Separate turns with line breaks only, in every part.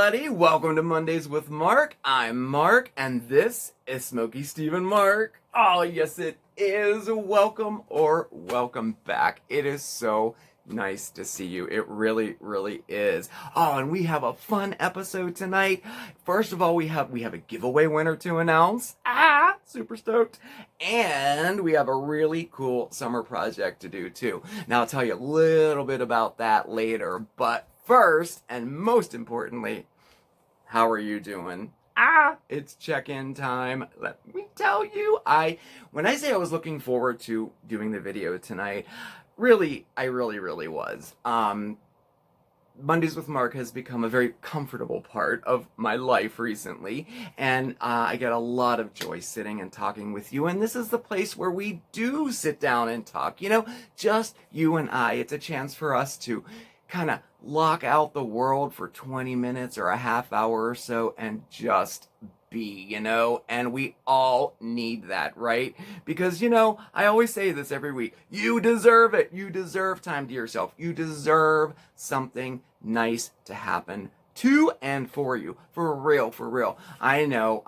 everybody, welcome to Mondays with Marc. I'm Marc, and this is SmokeySteveAndMarc. Oh, yes, it is. Welcome or welcome back. It is so nice to see you. It really, really is. Oh, and we have a fun episode tonight. First of all, we have a giveaway winner to announce. Super stoked. And we have a really cool summer project to do too. Now, I'll tell you a little bit about that later, but first, and most importantly, how are you doing? It's check-in time. Let me tell you, when I say I was looking forward to doing the video tonight, I really was. Mondays with Marc has become a very comfortable part of my life recently, and I get a lot of joy sitting and talking with you, and this is the place where we do sit down and talk, just you and I. It's a chance for us to kind of lock out the world for 20 minutes or a half hour or so and just be, and we all need that, right? Because, I always say this every week, you deserve it. You deserve time to yourself. You deserve something nice to happen to and for you. For real, for real. I know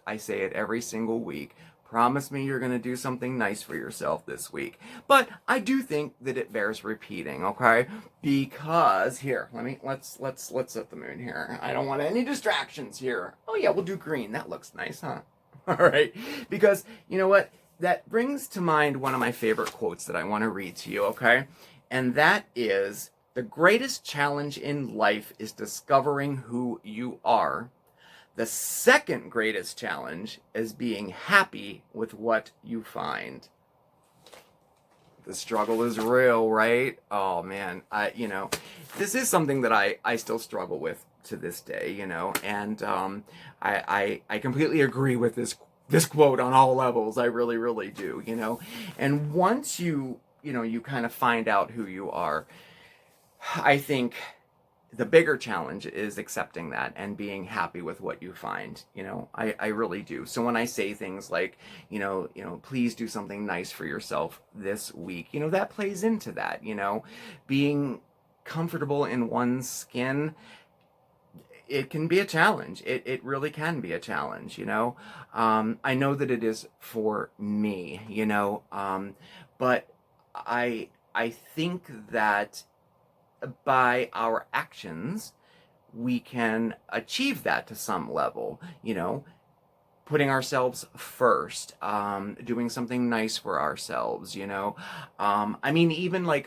I say it every single week. Promise me you're going to do something nice for yourself this week. But I do think that it bears repeating, okay? Because here, let's set the moon here. I don't want any distractions here. Oh yeah, we'll do green. That looks nice, huh? All right. Because you know what? That brings to mind one of my favorite quotes that I want to read to you, okay? And that is, the greatest challenge in life is discovering who you are. The second greatest challenge is being happy with what you find. The struggle is real, right? Oh man, this is something that I still struggle with to this day, and I completely agree with this quote on all levels. I really do, and once you kind of find out who you are, I think the bigger challenge is accepting that and being happy with what you find. I really do. So when I say things like, please do something nice for yourself this week, that plays into that, being comfortable in one's skin. It can be a challenge. It really can be a challenge, I know that it is for me, but I think that by our actions, we can achieve that to some level, putting ourselves first, doing something nice for ourselves, even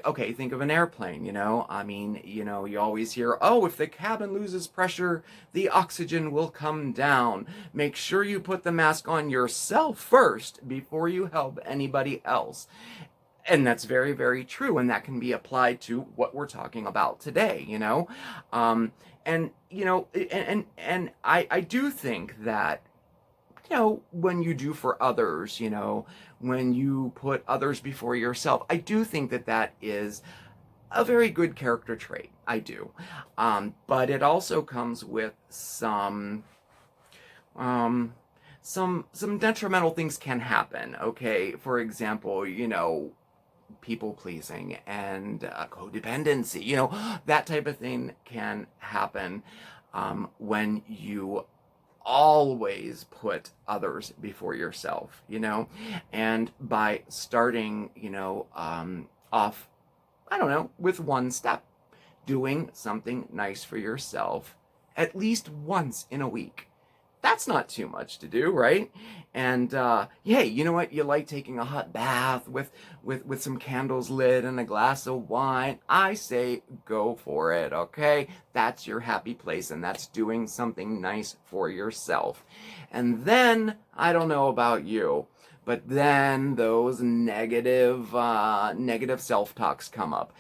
okay, think of an airplane, you always hear, oh, if the cabin loses pressure, the oxygen will come down. Make sure you put the mask on yourself first before you help anybody else. And that's very, very true, and that can be applied to what we're talking about today, and I do think that, when you do for others, when you put others before yourself, I do think that is a very good character trait. I do, but it also comes with some detrimental things can happen. Okay, for example, people pleasing and codependency, that type of thing can happen when you always put others before yourself, and by starting, off, I don't know, with one step, doing something nice for yourself at least once in a week. That's not too much to do, right? And hey, you know what? You like taking a hot bath with some candles lit and a glass of wine. I say go for it, okay? That's your happy place, and that's doing something nice for yourself. And then, I don't know about you, but then those negative self-talks come up.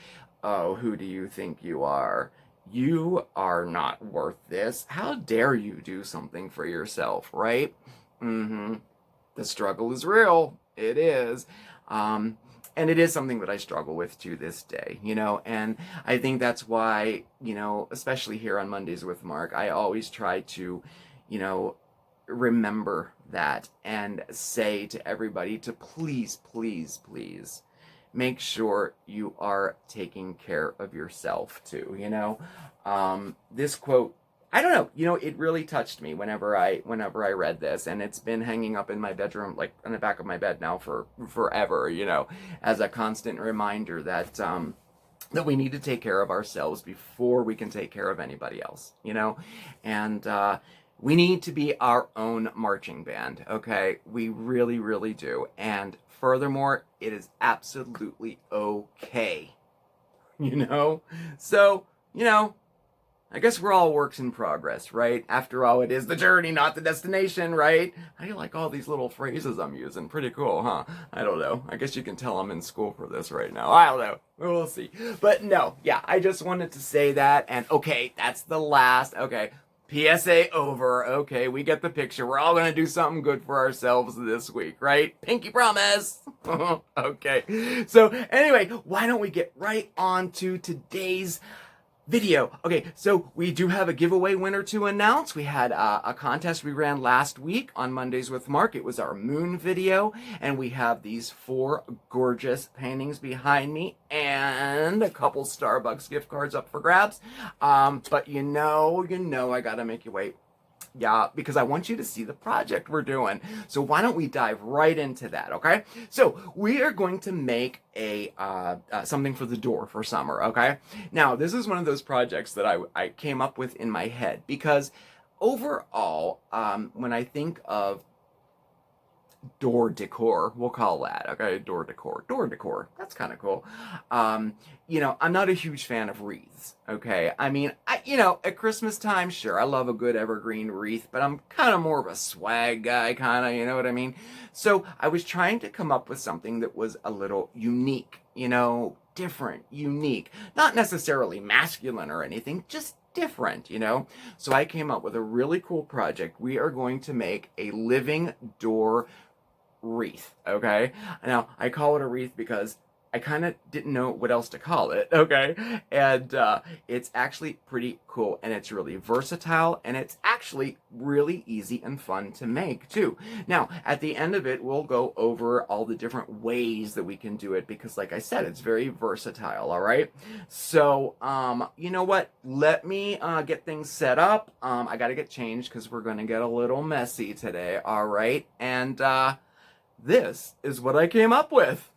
Oh, who do you think you are? You are not worth this. How dare you do something for yourself, right? The struggle is real. It is. And it is something that I struggle with to this day, and I think that's why, especially here on Mondays with Marc, I always try to, remember that and say to everybody to please make sure you are taking care of yourself too, This quote I don't know, you know, it really touched me whenever I read this, and it's been hanging up in my bedroom, like on the back of my bed now for forever, you know, as a constant reminder that that we need to take care of ourselves before we can take care of anybody else, you know, and we need to be our own marching band, okay? We really, really do. And furthermore, it is absolutely okay, you know? So, you know, I guess we're all works in progress, right? After all, it is the journey, not the destination, right? I like all these little phrases I'm using. Pretty cool, huh? I don't know. I guess you can tell I'm in school for this right now. I don't know. We'll see. But no, yeah, I just wanted to say that. And okay, that's the last. Okay, PSA over. Okay, we get the picture. We're all going to do something good for ourselves this week, right? Pinky promise. Okay. So anyway, why don't we get right on to today's video. Okay, so we do have a giveaway winner to announce. We had a contest we ran last week on Mondays with Marc. It was our moon video, and we have these 4 gorgeous paintings behind me and a couple Starbucks gift cards up for grabs. But you know, I gotta make you wait. Yeah, because I want you to see the project we're doing. So why don't we dive right into that, okay? So we are going to make a something for the door for summer, okay? Now, this is one of those projects that I came up with in my head because overall, when I think of door decor, we'll call that, okay? Door decor, that's kind of cool. You know, I'm not a huge fan of wreaths, okay? I mean, you know, at Christmas time, sure, I love a good evergreen wreath, but I'm kind of more of a swag guy, kind of, you know what I mean? So I was trying to come up with something that was a little unique, you know, different, unique, not necessarily masculine or anything, just different, you know? So I came up with a really cool project. We are going to make a living door wreath, okay? Now, I call it a wreath because I kind of didn't know what else to call it, okay? And it's actually pretty cool, and it's really versatile, and it's actually really easy and fun to make, too. Now, at the end of it, we'll go over all the different ways that we can do it, because like I said, it's very versatile, all right? So, you know what? Let me get things set up. I gotta get changed, because we're gonna get a little messy today, all right? And, this is what I came up with.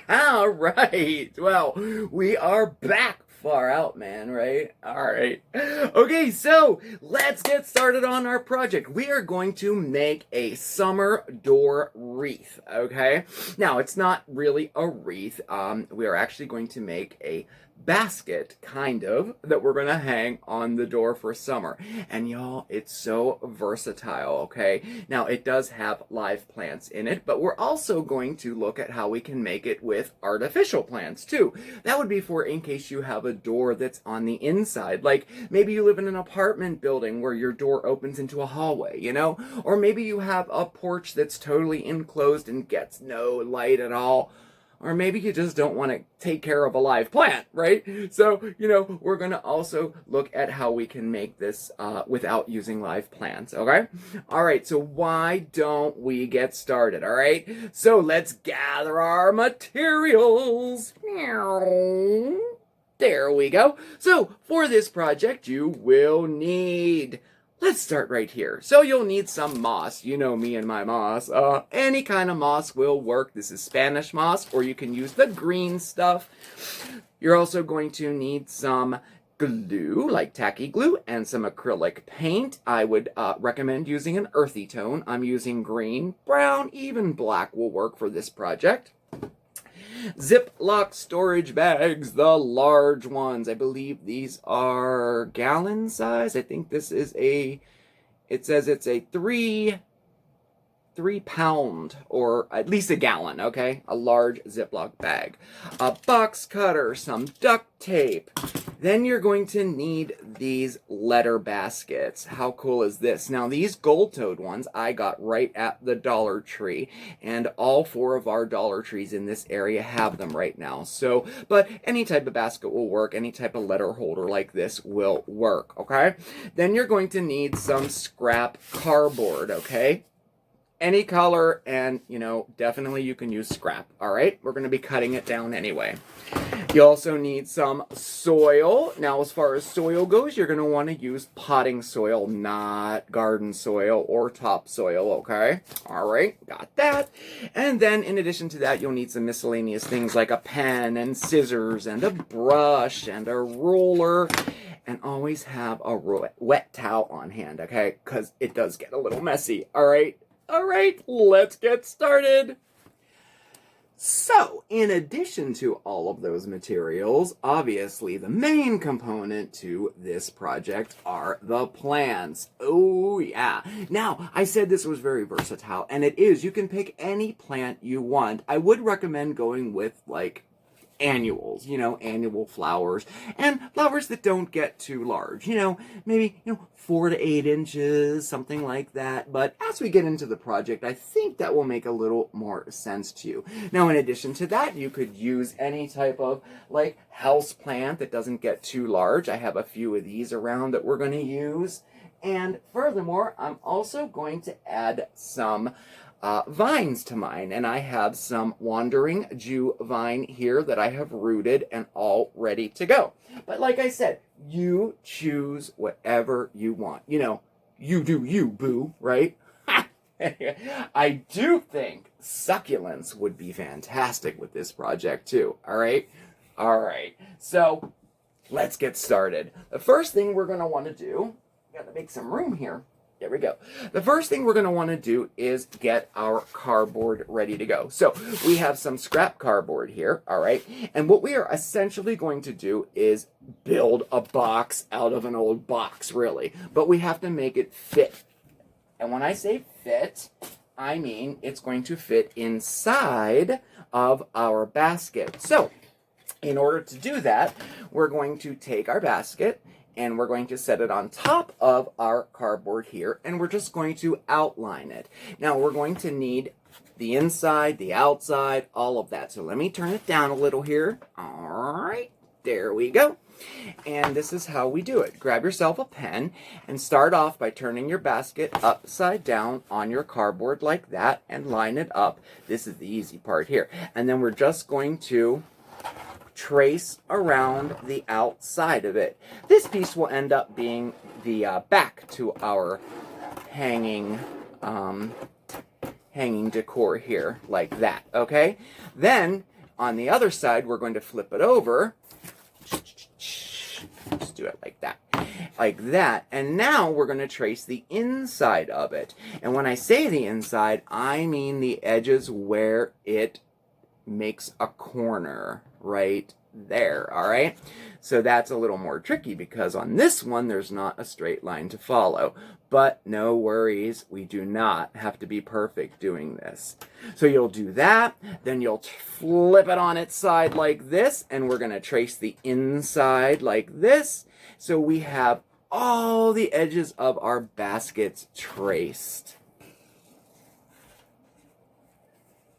All right. Well, we are back far out, man, right? All right. Okay, so let's get started on our project. We are going to make a summer door wreath, okay? Now, it's not really a wreath. We are actually going to make a basket, kind of, that we're gonna hang on the door for summer. And y'all, it's so versatile, okay? Now, it does have live plants in it, but we're also going to look at how we can make it with artificial plants, too. That would be for in case you have a door that's on the inside. Like, maybe you live in an apartment building where your door opens into a hallway, you know? Or maybe you have a porch that's totally enclosed and gets no light at all. Or maybe you just don't want to take care of a live plant, right? So, you know, we're going to also look at how we can make this without using live plants, okay? All right, so why don't we get started, all right? So let's gather our materials. There we go. So for this project, you will need... Let's start right here. So you'll need some moss. You know me and my moss. Any kind of moss will work. This is Spanish moss, or you can use the green stuff. You're also going to need some glue, like tacky glue, and some acrylic paint. I would recommend using an earthy tone. I'm using green, brown, even black will work for this project. Ziploc storage bags, the large ones. I believe these are gallon size. I think this is it says it's a 3-pound, or at least a gallon, okay? A large Ziploc bag. A box cutter, some duct tape. Then you're going to need these letter baskets. How cool is this? Now, these gold-toed ones I got right at the Dollar Tree, and all 4 of our Dollar Trees in this area have them right now. So, but any type of basket will work. Any type of letter holder like this will work, okay? Then you're going to need some scrap cardboard, okay? any color, and, you know, definitely you can use scrap, all right? We're going to be cutting it down anyway. You also need some soil. Now, as far as soil goes, you're going to want to use potting soil, not garden soil or topsoil, okay? All right, got that. And then, in addition to that, you'll need some miscellaneous things like a pen and scissors and a brush and a ruler. And always have a wet towel on hand, okay? Because it does get a little messy, all right? All right, let's get started. So, in addition to all of those materials, obviously the main component to this project are the plants. Oh, yeah. Now, I said this was very versatile, and it is. You can pick any plant you want. I would recommend going with, like, annuals, you know, annual flowers, and flowers that don't get too large, you know, maybe, 4 to 8 inches, something like that. But as we get into the project, I think that will make a little more sense to you. Now, in addition to that, you could use any type of, like, house plant that doesn't get too large. I have a few of these around that we're going to use. And furthermore, I'm also going to add some vines to mine, and I have some Wandering Jew vine here that I have rooted and all ready to go. But like I said, you choose whatever you want. You know, you do you, boo, right? I do think succulents would be fantastic with this project too, all right? All right, so let's get started. The first thing we're going to want to do, got to make some room here. There we go. The first thing we're going to want to do is get our cardboard ready to go. So we have some scrap cardboard here, all right? And what we are essentially going to do is build a box out of an old box, really. But we have to make it fit. And when I say fit, I mean it's going to fit inside of our basket. So in order to do that, we're going to take our basket and we're going to set it on top of our cardboard here, and we're just going to outline it. Now, we're going to need the inside, the outside, all of that. So let me turn it down a little here. All right, there we go. And this is how we do it. Grab yourself a pen and start off by turning your basket upside down on your cardboard like that and line it up. This is the easy part here. And then we're just going to trace around the outside of it. This piece will end up being the back to our hanging decor here, like that, okay? Then, on the other side, we're going to flip it over. Just do it like that, and now we're going to trace the inside of it. And when I say the inside, I mean the edges where it makes a corner right there, all right? So that's a little more tricky because on this one, there's not a straight line to follow. But no worries, we do not have to be perfect doing this. So you'll do that, then you'll flip it on its side like this, and we're going to trace the inside like this. So we have all the edges of our baskets traced.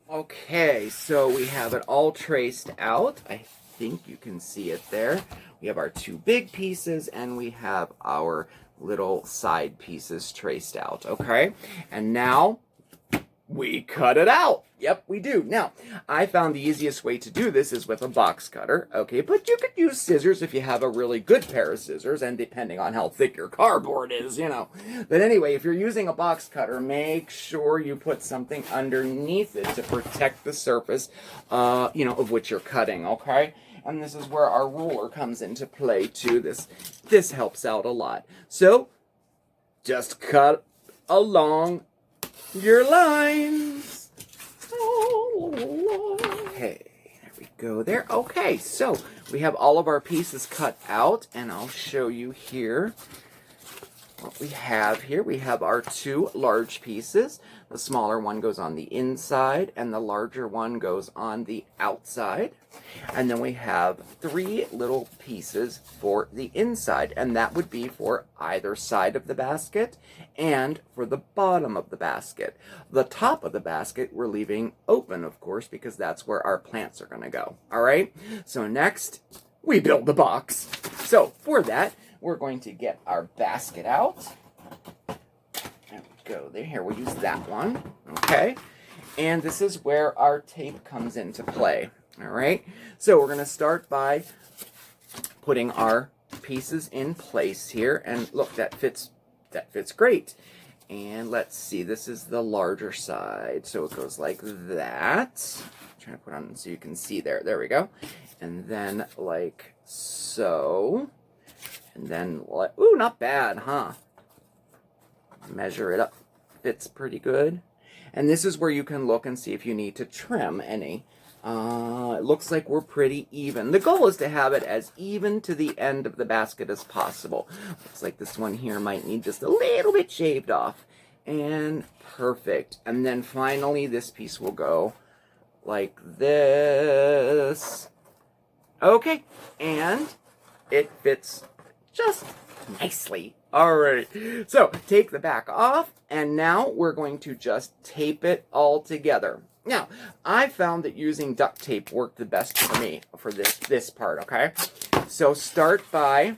Okay, so we have it all traced out. I think you can see it there. We have our 2 big pieces and we have our little side pieces traced out, okay? And now we cut it out. Yep, we do. Now, I found the easiest way to do this is with a box cutter, okay? But you could use scissors if you have a really good pair of scissors, and depending on how thick your cardboard is, you know. But anyway, if you're using a box cutter, make sure you put something underneath it to protect the surface, of which you're cutting, okay? And this is where our ruler comes into play, too. This helps out a lot. So, just cut along your lines. Okay, there we go there. Okay, so we have all of our pieces cut out, and I'll show you here what we have here. We have our 2 large pieces. The smaller one goes on the inside, and the larger one goes on the outside. And then we have 3 little pieces for the inside, and that would be for either side of the basket and for the bottom of the basket. The top of the basket we're leaving open, of course, because that's where our plants are going to go. All right? So next, we build the box. So for that, we're going to get our basket out. There we go there. Here, we'll use that one. Okay. And this is where our tape comes into play. All right. So we're going to start by putting our pieces in place here. And look, that fits great. And let's see, this is the larger side. So it goes like that. I'm trying to put on so you can see there. There we go. And then like so. And then, ooh, not bad, huh? Measure it up. Fits pretty good. And this is where you can look and see if you need to trim any. It looks like we're pretty even. The goal is to have it as even to the end of the basket as possible. Looks like this one here might need just a little bit shaved off. And perfect. And then finally, this piece will go like this. Okay. And it fits just nicely. All right. So take the back off. And now we're going to just tape it all together. Now, I found that using duct tape worked the best for me for this part, okay? So start by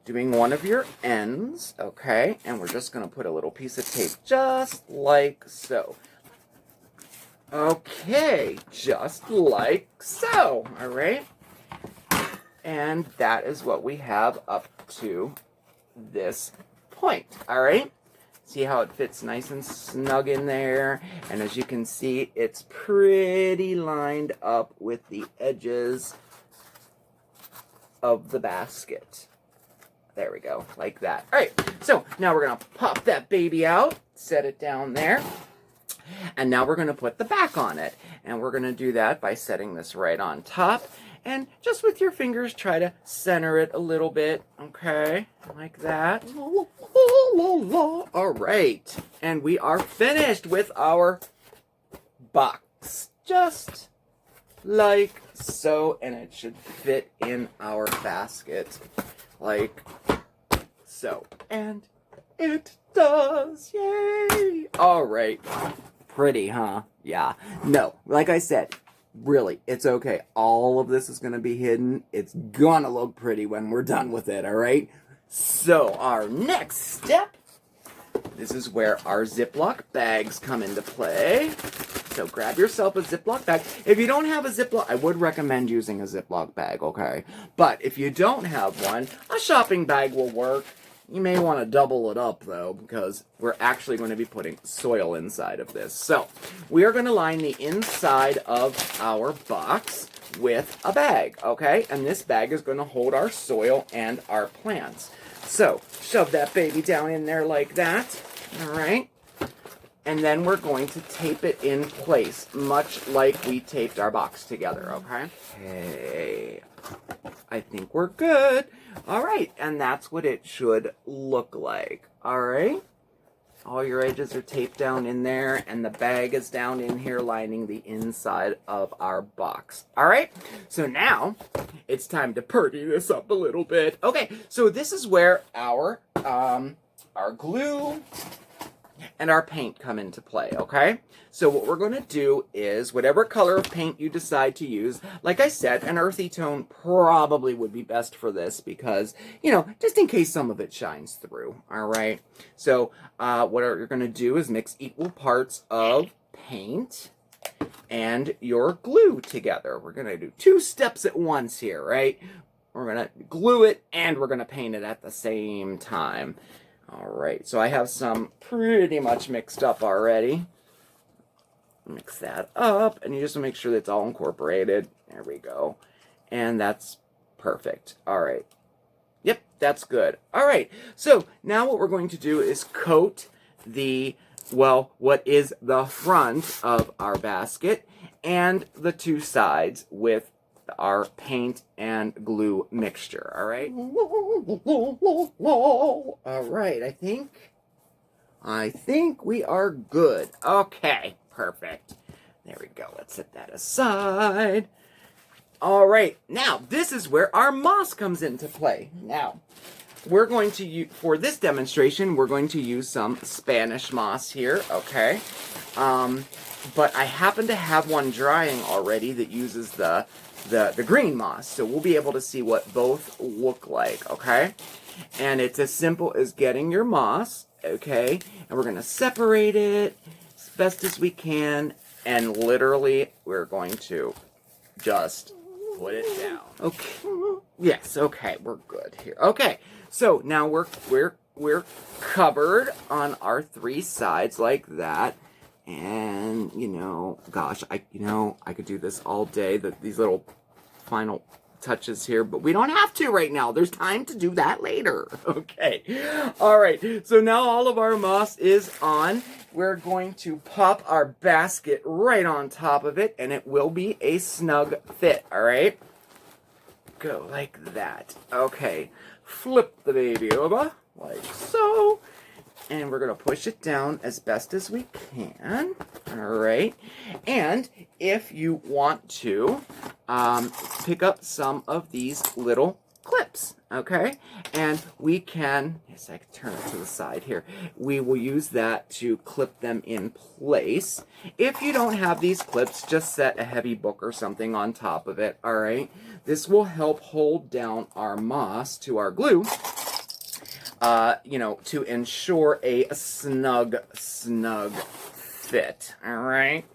doing one of your ends, okay? And we're just going to put a little piece of tape just like so. Okay, just like so, all right? And that is what we have up to this point, all right? See how it fits nice and snug in there. And as you can see, it's pretty lined up with the edges of the basket. There we go, like that. All right, so now we're going to pop that baby out, set it down there. And now we're going to put the back on it. And we're going to do that by setting this right on top. And just with your fingers, try to center it a little bit, okay? Like that. All right. And we are finished with our box. Just like so. And it should fit in our basket like so. And it does. Yay! All right. Pretty, huh? Yeah. No, like I said, really, it's okay. All of this is going to be hidden. It's going to look pretty when we're done with it, all right? So, our next step, this is where our Ziploc bags come into play. So, grab yourself a Ziploc bag. If you don't have a Ziploc, I would recommend using a Ziploc bag, okay? But if you don't have one, a shopping bag will work. You may want to double it up, though, because we're actually going to be putting soil inside of this. So, we are going to line the inside of our box with a bag, okay? And this bag is going to hold our soil and our plants. So, shove that baby down in there like that, all right? And then we're going to tape it in place, much like we taped our box together, okay? Okay. I think we're good. All right, and that's what it should look like. All right? All your edges are taped down in there, and the bag is down in here lining the inside of our box. All right? So now, it's time to purdy this up a little bit. Okay, so this is where our glue and our paint come into play, okay? So what we're going to do is whatever color of paint you decide to use, like I said, an earthy tone probably would be best for this because, you know, just in case some of it shines through, all right? So what you're going to do is mix equal parts of paint and your glue together. We're going to do 2 steps at once here, right? We're going to glue it and we're going to paint it at the same time. All right, so I have some pretty much mixed up already. Mix that up, and you just want to make sure that it's all incorporated. There we go. And that's perfect. All right. Yep, that's good. All right, so now what we're going to do is coat the, well, what is the front of our basket and the 2 sides with our paint and glue mixture, all right? All right, I think we are good. Okay, perfect. There we go. Let's set that aside. All right, now this is where our moss comes into play. Now, we're going to use, for this demonstration, we're going to use some Spanish moss here, okay? But I happen to have one drying already that uses the the green moss. So we'll be able to see what both look like, okay? And it's as simple as getting your moss, okay? And we're going to separate it as best as we can. And literally, we're going to just put it down. Okay. Yes, okay, we're good here. Okay, so now we're covered on our 3 sides like that. And, you know, gosh, I could do this all day, these little final touches here, but we don't have to right now. There's time to do that later. Okay. All right. So now all of our moss is on. We're going to pop our basket right on top of it, and it will be a snug fit. All right. Go like that. Okay. Flip the baby over like so. And we're going to push it down as best as we can. All right. And if you want to, pick up some of these little clips, okay? And we can, yes, I can turn it to the side here. We will use that to clip them in place. If you don't have these clips, just set a heavy book or something on top of it, all right? This will help hold down our moss to our glue. You know, to ensure a snug fit, all right?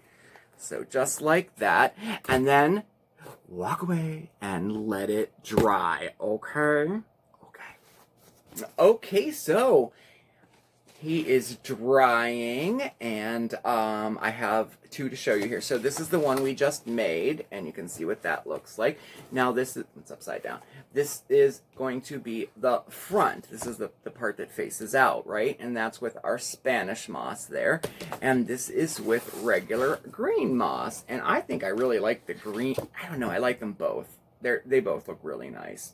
So just like that, and then walk away and let it dry, okay? Okay, so he is drying, and I have 2 to show you here. So this is the one we just made, and you can see what that looks like. Now this is, it's upside down. This is going to be the front. This is the part that faces out, right? And that's with our Spanish moss there. And this is with regular green moss. And I think I really like the green. I don't know, I like them both. They both look really nice.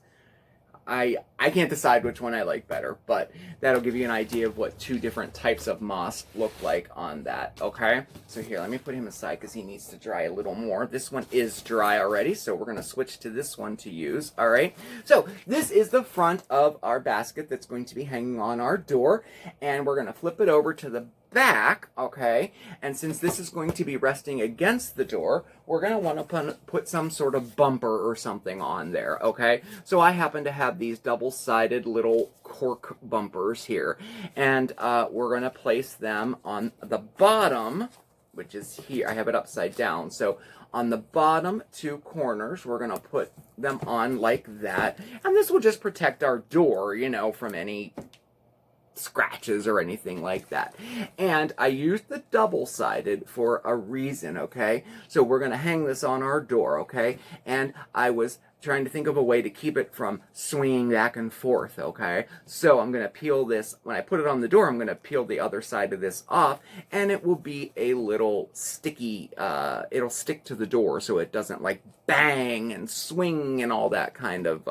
I can't decide which one I like better, but that'll give you an idea of what 2 different types of moss look like on that, okay? So here, let me put him aside because he needs to dry a little more. This one is dry already, so we're going to switch to this one to use, all right? So this is the front of our basket that's going to be hanging on our door, and we're going to flip it over to the back, okay? And since this is going to be resting against the door, we're going to want to put some sort of bumper or something on there, okay? So I happen to have these double-sided little cork bumpers here, and we're going to place them on the bottom, which is here. I have it upside down. So on the bottom 2 corners, we're going to put them on like that, and this will just protect our door, you know, from any scratches or anything like that. And I used the double-sided for a reason, okay? So we're going to hang this on our door, okay? And I was trying to think of a way to keep it from swinging back and forth, okay? So I'm going to peel this. When I put it on the door, I'm going to peel the other side of this off, and it will be a little sticky, it'll stick to the door so it doesn't like bang and swing and all that kind of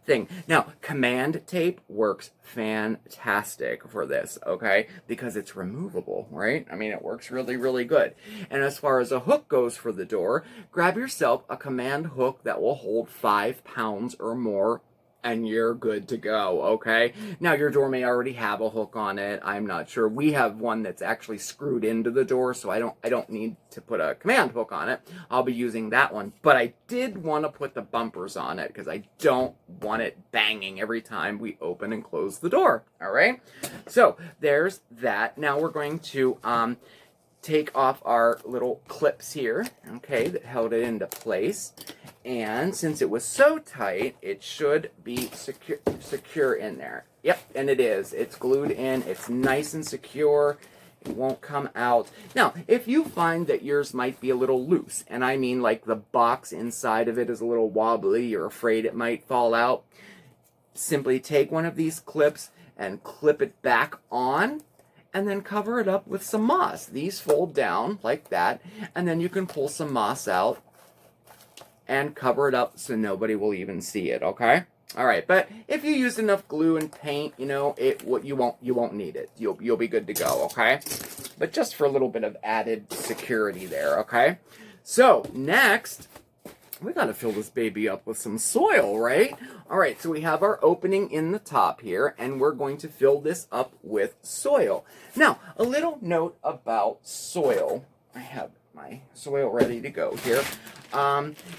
thing. Now, command tape works fantastic for this, okay? Because it's removable, right? I mean, it works really, really good. And as far as a hook goes for the door, grab yourself a command hook that will hold 5 pounds or more, and you're good to go, okay? Now, your door may already have a hook on it. I'm not sure. We have one that's actually screwed into the door, so I don't need to put a command hook on it. I'll be using that one. But I did want to put the bumpers on it because I don't want it banging every time we open and close the door, all right? So there's that. Now we're going to take off our little clips here, okay, that held it into place. And since it was so tight, it should be secure in there. Yep, and it is. It's glued in. It's nice and secure. It won't come out. Now, if you find that yours might be a little loose, and I mean like the box inside of it is a little wobbly, you're afraid it might fall out, simply take one of these clips and clip it back on, and then cover it up with some moss. These fold down like that, and then you can pull some moss out and cover it up so nobody will even see it, okay? All right, but if you use enough glue and paint, you know, you won't need it. You'll be good to go, okay? But just for a little bit of added security there, okay? So, next, we got to fill this baby up with some soil, right? All right, so we have our opening in the top here, and we're going to fill this up with soil. Now, a little note about soil. I have my soil ready to go here.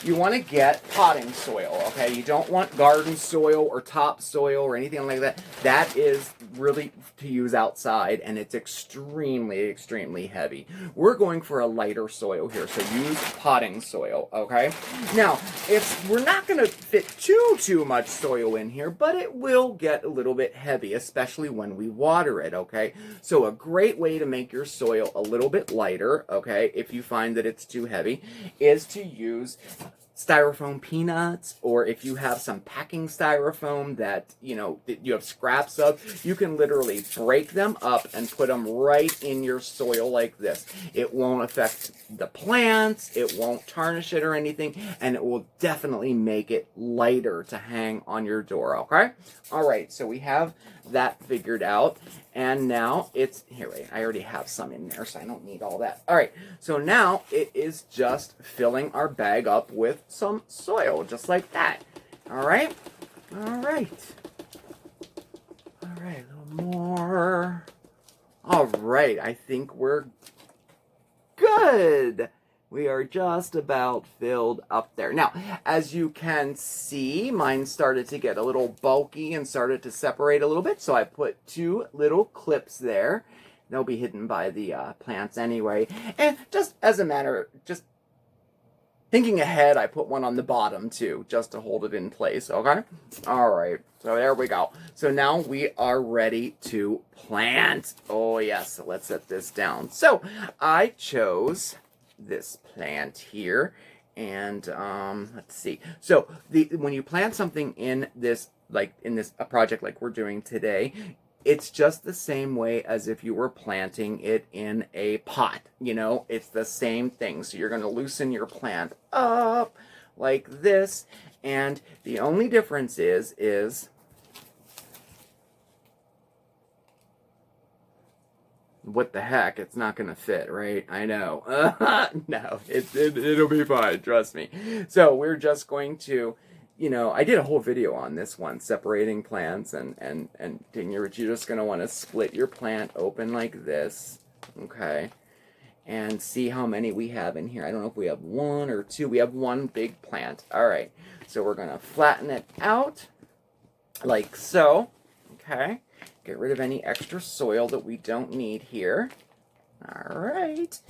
you want to get potting soil, okay? You don't want garden soil or topsoil or anything like that. That is really to use outside, and it's extremely, extremely heavy. We're going for a lighter soil here, so use potting soil, okay? Now, we're not going to fit too much soil in here, but it will get a little bit heavy, especially when we water it, okay? So a great way to make your soil a little bit lighter, okay, if you find that it's too heavy, is to use styrofoam peanuts, or if you have some packing styrofoam that, you know, that you have scraps of, you can literally break them up and put them right in your soil like this. It won't affect the plants, it won't tarnish it or anything, and it will definitely make it lighter to hang on your door, okay? All right, so we have that figured out, and now it's, here, wait, I already have some in there, so I don't need all that. All right, so now it is just filling our bag up with some soil, just like that. All right, all right, all right, a little more. All right, I think we're good. We are just about filled up there. Now, as you can see, mine started to get a little bulky and started to separate a little bit, so I put 2 little clips there. They'll be hidden by the plants anyway. And just as a matter, just thinking ahead, I put one on the bottom too, just to hold it in place, okay? All right, so there we go. So now we are ready to plant. Oh yes, so let's set this down. So I chose this plant here, and let's see. So when you plant something in this, a project like we're doing today, it's just the same way as if you were planting it in a pot, you know? It's the same thing. So you're going to loosen your plant up like this, and the only difference is what the heck, it's not going to fit, right? I know. No, it'll be fine, trust me. So we're just going to, you know, I did a whole video on this one, separating plants, and you're just going to want to split your plant open like this, okay? And see how many we have in here. I don't know if we have 1 or 2. We have 1 big plant. All right, so we're going to flatten it out like so, okay? Get rid of any extra soil that we don't need here. All right.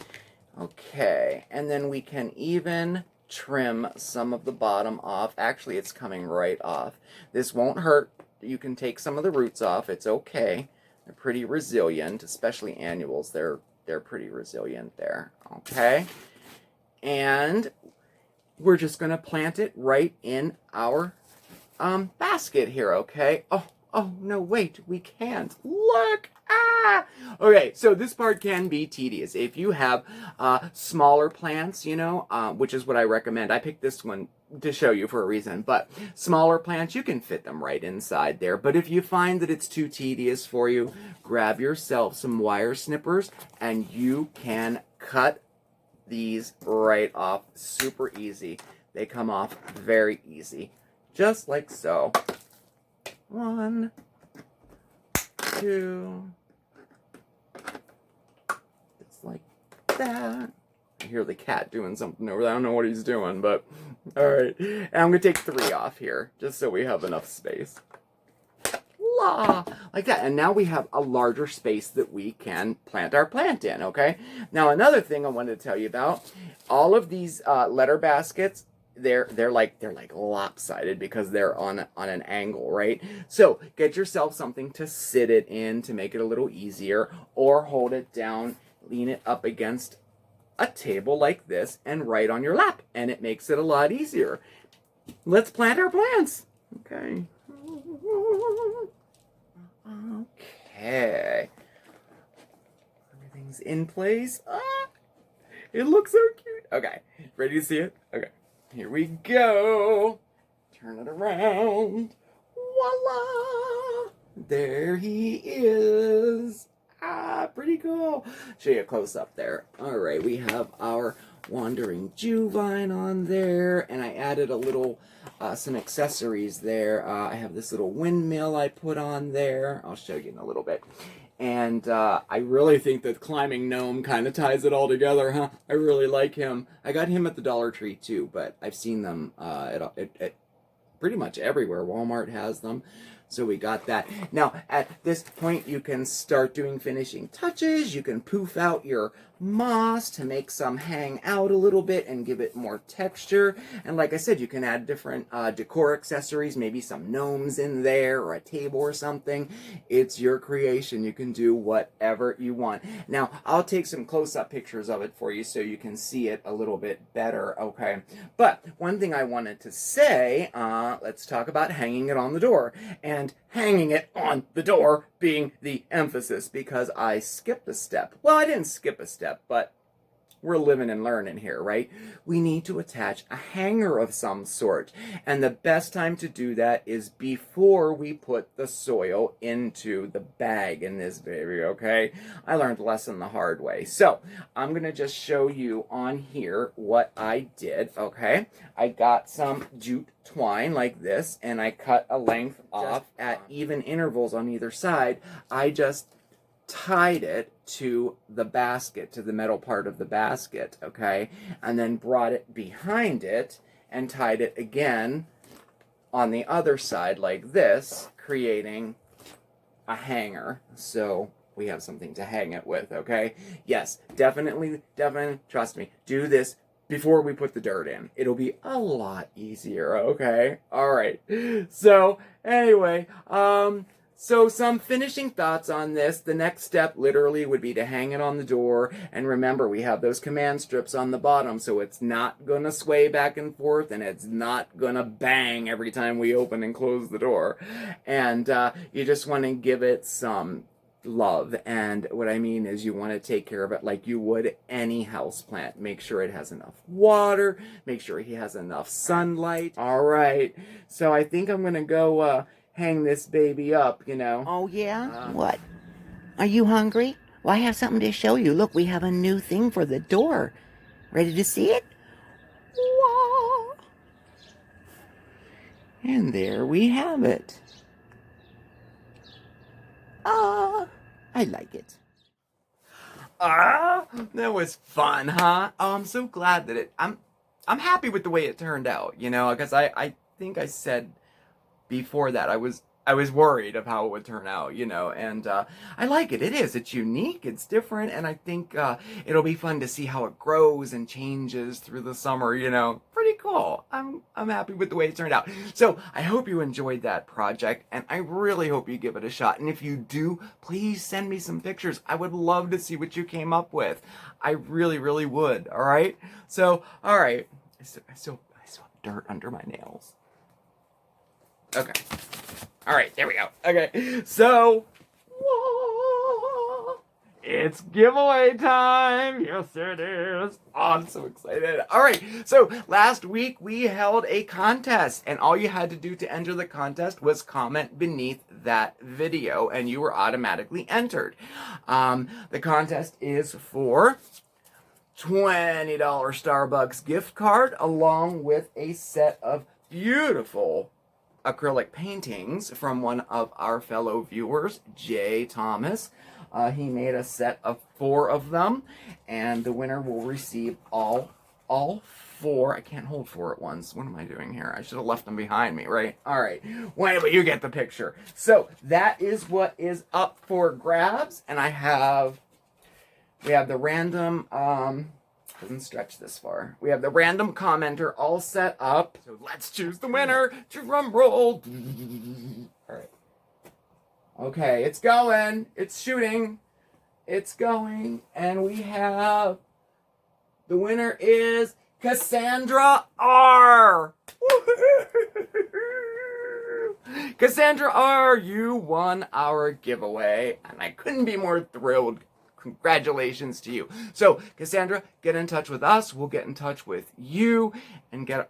Okay, and then we can even trim some of the bottom off. Actually, it's coming right off. This won't hurt. You can take some of the roots off. It's okay. They're pretty resilient, especially annuals. They're pretty resilient there. Okay. And we're just going to plant it right in our basket here, okay? Oh, no, wait, we can't. Look! Ah! Okay, so this part can be tedious. If you have smaller plants, you know, which is what I recommend. I picked this one to show you for a reason, but smaller plants, you can fit them right inside there. But if you find that it's too tedious for you, grab yourself some wire snippers, and you can cut these right off. Super easy. They come off very easy. Just like so. 1, 2, it's like that. I hear the cat doing something over there. I don't know what he's doing, but all right. And I'm going to take 3 off here, just so we have enough space. La! Like that. And now we have a larger space that we can plant our plant in, okay? Now, another thing I wanted to tell you about, all of these letter baskets, they're like lopsided because they're on an angle, right? So get yourself something to sit it in to make it a little easier, or hold it down, lean it up against a table like this, and right on your lap, and it makes it a lot easier. Let's plant our plants. Okay. Okay. Everything's in place. Ah, it looks so cute. Okay, ready to see it? Okay. Here we go. Turn it around. Voila! There he is. Ah, pretty cool. Show you a close-up there. All right, we have our wandering Jew vine on there, and I added a little, some accessories there. I have this little windmill I put on there. I'll show you in a little bit. And I really think that climbing gnome kind of ties it all together, huh? I really like him. I got him at the Dollar Tree too, but I've seen them at pretty much everywhere. Walmart has them. So we got that. Now, at this point, you can start doing finishing touches. You can poof out your moss to make some hang out a little bit and give it more texture. And like I said, you can add different decor accessories, maybe some gnomes in there or a table or something. It's your creation. You can do whatever you want. Now, I'll take some close-up pictures of it for you so you can see it a little bit better, okay? But one thing I wanted to say, let's talk about hanging it on the door. And hanging it on the door being the emphasis, because I skipped a step. Well, I didn't skip a step, but we're living and learning here, right? We need to attach a hanger of some sort. And the best time to do that is before we put the soil into the bag in this baby, okay? I learned the lesson the hard way. So I'm going to just show you on here what I did, okay? I got some jute twine like this, and I cut a length off at even intervals on either side. I just tied it to the basket, to the metal part of the basket, okay? And then brought it behind it and tied it again on the other side like this, creating a hanger. So we have something to hang it with, okay? Yes, definitely, trust me, do this before we put the dirt in. It'll be a lot easier, okay? All right. So, anyway, so some finishing thoughts on this. The next step literally would be to hang it on the door. And remember, we have those command strips on the bottom, so it's not going to sway back and forth, and it's not going to bang every time we open and close the door. And you just want to give it some love. And what I mean is you want to take care of it like you would any house plant. Make sure it has enough water. Make sure he has enough sunlight. All right. So I think I'm going to go hang this baby up, you know.
Oh, yeah? What? Are you hungry? Well, I have something to show you. Look, we have a new thing for the door. Ready to see it? Whoa. And there we have it. I like it.
That was fun, huh? Oh, I'm so glad that I'm happy with the way it turned out, you know, because I think I said before that I was worried of how it would turn out, you know, and I like it. It's unique, it's different, and I think it'll be fun to see how it grows and changes through the summer, you know. Pretty cool. I'm happy with the way it turned out. So I hope you enjoyed that project, and I really hope you give it a shot. And if you do, please send me some pictures. I would love to see what you came up with. I really, really would. All right. So, all right. I still have dirt under my nails. Okay. All right, there we go. Okay, so it's giveaway time. Yes, it is. Oh, I'm so excited. All right, so last week we held a contest, and all you had to do to enter the contest was comment beneath that video, and you were automatically entered. The contest is for $20 Starbucks gift card, along with a set of beautiful acrylic paintings from one of our fellow viewers, Jay Thomas. He made a set of 4 of them, and the winner will receive all 4. I can't hold 4 at once. What am I doing here? I should have left them behind me, right? All right. Well, but you get the picture. So that is what is up for grabs, and we have the random doesn't stretch this far. We have the random commenter all set up. So let's choose the winner. Drum roll. All right. Okay, it's going. It's shooting. It's going. And we have the winner is Cassandra R. Cassandra R, you won our giveaway, and I couldn't be more thrilled. Congratulations to you. So, Cassandra, get in touch with us. We'll get in touch with you and get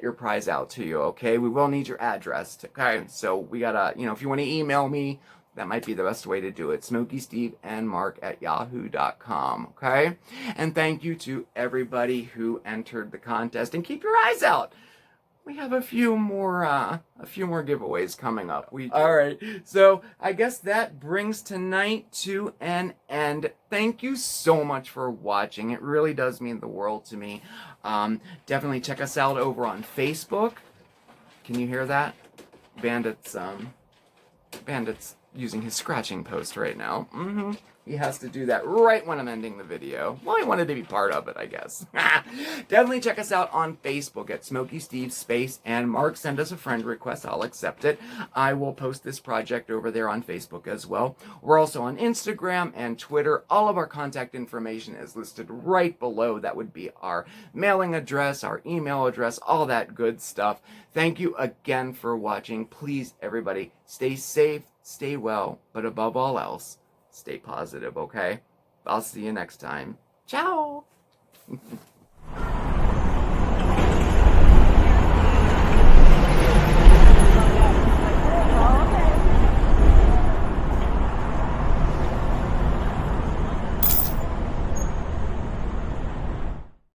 your prize out to you, okay? We will need your address, okay? So, we gotta, you know, if you want to email me, that might be the best way to do it. SmokeySteveAndMarc@yahoo.com, okay? And thank you to everybody who entered the contest. And keep your eyes out. we have a few more giveaways coming up. All right, so I guess that brings tonight to an end. Thank you so much for watching. It really does mean the world to me. Definitely check us out over on Facebook. Can you hear that? Bandit's using his scratching post right now. He has to do that right when I'm ending the video. Well, he wanted to be part of it, I guess. Definitely check us out on Facebook at SmokeySteveAndMarc. Send us a friend request. I'll accept it. I will post this project over there on Facebook as well. We're also on Instagram and Twitter. All of our contact information is listed right below. That would be our mailing address, our email address, all that good stuff. Thank you again for watching. Please, everybody, stay safe, stay well, but above all else, stay positive, okay? I'll see you next time. Ciao!